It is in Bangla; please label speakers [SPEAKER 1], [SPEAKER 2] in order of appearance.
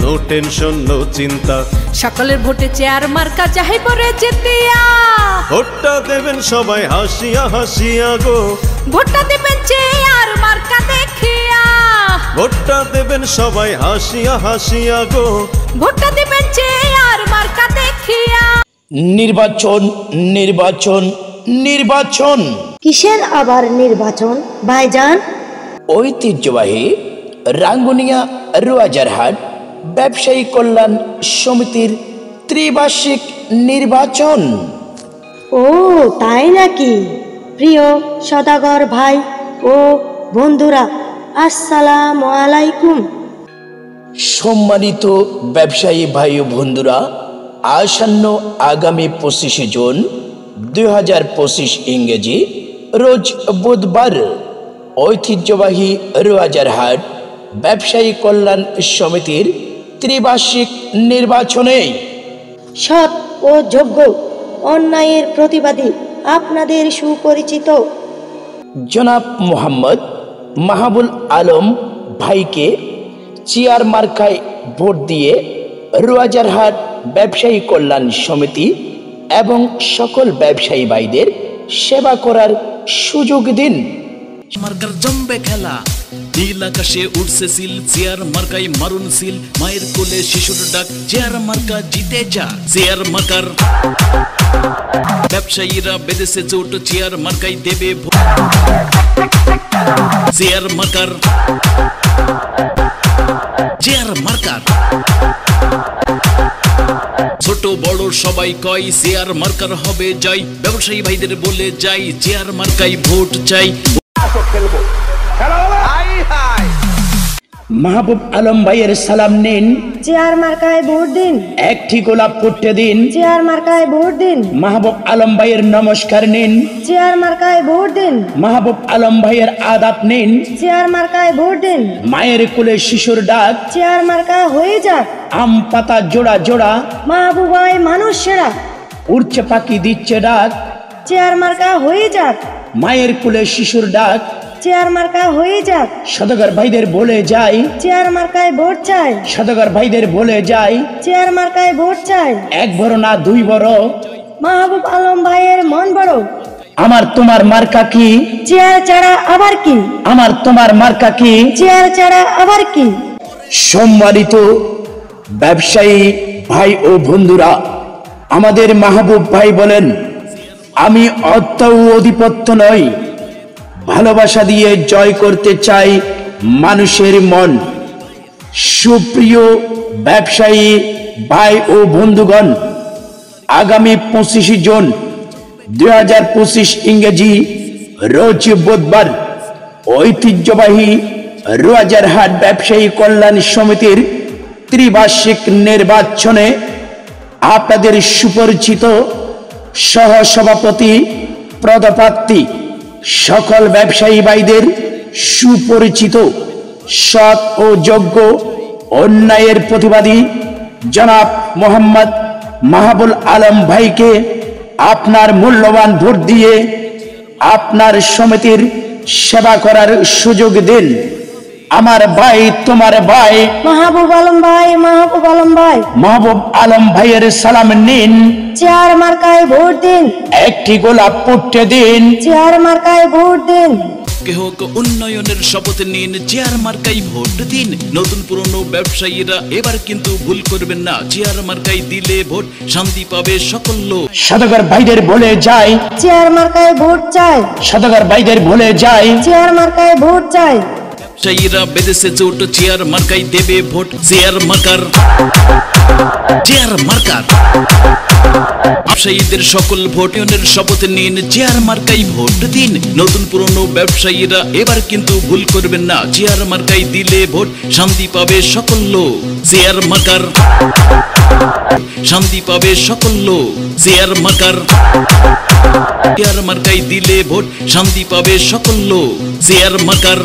[SPEAKER 1] নো টেনশন নো চিন্তা।
[SPEAKER 2] সকলের ভোটে চেয়ার মার্কা চাই পরে জিতিয়া।
[SPEAKER 1] ভোটটা দেবেন সবাই হাসিয়া হাসিয়া গো,
[SPEAKER 2] ভোটটা দেবেন চেয়ার মার্কা দেখিয়া।
[SPEAKER 1] ভোটটা দেবেন সবাই হাসিয়া হাসিয়া গো,
[SPEAKER 2] ভোটটা দেবেন চেয়ার মার্কা দেখিয়া।
[SPEAKER 3] নির্বাচন নির্বাচন নির্বাচন।
[SPEAKER 4] কিসের আবার নির্বাচন ভাইজান?
[SPEAKER 3] ঐতিহ্যবাহী রাঙ্গুনিয়া রোয়াজারহাট ব্যবসায়ী কল্যাণ সমিতির ত্রিবার্ষিক নির্বাচন।
[SPEAKER 4] ও তাই নাকি? প্রিয় সদাগর ভাই ও বন্ধুরা, আসসালামু আলাইকুম।
[SPEAKER 3] সম্মানিত ব্যবসায়ী ভাই ও বন্ধুরা, আসন্ন আগামী 25 জুন 2025 ইংরেজি রোজ বুধবার ঐতিহ্যবাহী রোয়াজারহাট ব্যবসায়ী কল্যাণ সমিতির ত্রিবার্ষিক নির্বাচনে
[SPEAKER 4] সৎ ও যোগ্য অন্যায়ের প্রতিবাদী আপনাদের সুপরিচিত
[SPEAKER 3] জনাব মোহাম্মদ মাহবুল আলম ভাইকে চেয়ার মার্কায় ভোট দিয়ে রোয়াজারহাট ব্যবসায়ী কল্যাণ সমিতি এবং সকল ব্যবসায়ী ভাইদের সেবা করার সুযোগ দিন।
[SPEAKER 5] মার্কার জমবে খেলা, নীল আকাশে উঠছে সিল, চেয়ার মার্কাই মারুন সিল, মায়ের কোলে শিশুর ডাক, চেয়ার মার্কা জিতে যা। চেয়ার মার্কার ব্যবসায়ীরা বেঁধেছে চোট, চেয়ার মার্কাই দেবে vote. Chair marker chair marker ছোট বড় সবাই কয় চেয়ার মার্কার হবে জয়। ব্যবসায়ী ভাইদের বলে যাই চেয়ার মার্কাই ভোট চাই।
[SPEAKER 3] মাহবুব আলম ভাইয়ের সালাম নিন,
[SPEAKER 4] চেয়ার মার্কায় ভোট দিন।
[SPEAKER 3] একটি গোলাপ ফুটতে দিন,
[SPEAKER 4] চেয়ার মার্কায় ভোট দিন।
[SPEAKER 3] মাহবুব আলম ভাইয়ের নমস্কার নিন,
[SPEAKER 4] চেয়ার মার্কায় ভোট দিন।
[SPEAKER 3] মাহবুব আলম ভাইয়ের আদাব নিন,
[SPEAKER 4] চেয়ার মার্কায় ভোট দিন।
[SPEAKER 3] মায়ের কোলে শিশুর ডাক,
[SPEAKER 4] চেয়ার মার্কা হয়ে যাক।
[SPEAKER 3] আম পাতা জোড়া জোড়া,
[SPEAKER 4] মাহবুবাই মানুষ সেরা।
[SPEAKER 3] উড়ছে পাখি দিচ্ছে ডাক,
[SPEAKER 4] চেয়ার মার্কা হয়ে যাক।
[SPEAKER 3] মায়ের কোলে শিশুর ডাক।
[SPEAKER 4] চেয়ার মার্কা হয়ে যাক।
[SPEAKER 3] সদাগর ভাইদের বলে যাই,
[SPEAKER 4] চেয়ার মার্কায় ভোট চাই।
[SPEAKER 3] সদাগর ভাইদের বলে যাই,
[SPEAKER 4] চেয়ার মার্কায় ভোট চাই।
[SPEAKER 3] এক বড় না দুই বড়,
[SPEAKER 4] মাহবুব আলম ভাইয়ের মন বড়।
[SPEAKER 3] আমার তোমার মার্কা কি?
[SPEAKER 4] চেয়ার ছাড়া আবার কি?
[SPEAKER 3] আমার তোমার মার্কা কি?
[SPEAKER 4] চেয়ার ছাড়া আবার কি?
[SPEAKER 3] সম্মানিত ব্যবসায়ী ভাই ও বন্ধুরা, আমাদের মাহবুব ভাই বলেন, আমি অর্থ ও আধিপত্য নই, ভালোবাসা দিয়ে জয় করতে চাই মানুষের মন। সুপ্রিয় ব্যবসায়ী ভাই ও বন্ধুগণ, আগামী 25 জুন 2025 ইংরেজি রোজ বুধবার ঐতিহ্যবাহী রোয়াজারহাট ব্যবসায়ী কল্যাণ সমিতির ত্রিবার্ষিক নির্বাচনে আপনাদের সুপরিচিত সহসভাপতি পদপ্রার্থী সকল ব্যবসায়ী ভাইদের সুপরিচিত সৎ ও যোগ্য অন্যায়ের প্রতিবাদী জনাব মোহাম্মদ মাহবুল আলম ভাইকে আপনার মূল্যবান ভোট দিয়ে আপনার সমিতির সেবা করার সুযোগ দিন। আমার ভাই তোমার ভাই
[SPEAKER 4] মাহবুব আলম ভাই, মাহবুব আলম ভাই।
[SPEAKER 3] মাহবুব আলম ভাইয়ের সালাম নিন,
[SPEAKER 4] চেয়ার মার্কায় ভোট দিন।
[SPEAKER 3] একটি গোলাপ ফুটতে দিন,
[SPEAKER 4] চেয়ার মার্কায় ভোট দিন।
[SPEAKER 5] কেহ উন্নয়নের শপথ নিন, চেয়ার মার্কাই ভোট দিন। নতুন পুরনো ব্যবসায়ীরা এবার কিন্তু ভুল করবেন না, চেয়ার মার্কাই দিলে ভোট শান্তি পাবে সকল লোক।
[SPEAKER 3] সদাগর ভাইদের বলে যাই,
[SPEAKER 4] চেয়ার মার্কায় ভোট চাই।
[SPEAKER 3] সদাগর ভাইদের বলে যাই,
[SPEAKER 4] চেয়ার মার্কায় ভোট চাই।
[SPEAKER 5] ব্যবসায়ীরা বেঁধেছে চোট, চেয়ার মার্কাই দেবে vote. Chair marker chair marker ব্যবসায়ীদের সকল ভোটের শপথ নিন, চেয়ার মার্কাই ভোট দিন। নতুন পুরনো ব্যবসায়ীরা এবার কিন্তু ভুল করবেন না, চেয়ার মার্কাই দিলে ভোট শান্তি পাবে সকল লোক। চেয়ার মার্কার শান্তি পাবে সকল লোক। চেয়ার মার্কার চেয়ার মার্কাই দিলে ভোট শান্তি পাবে সকল লোক। Chair marker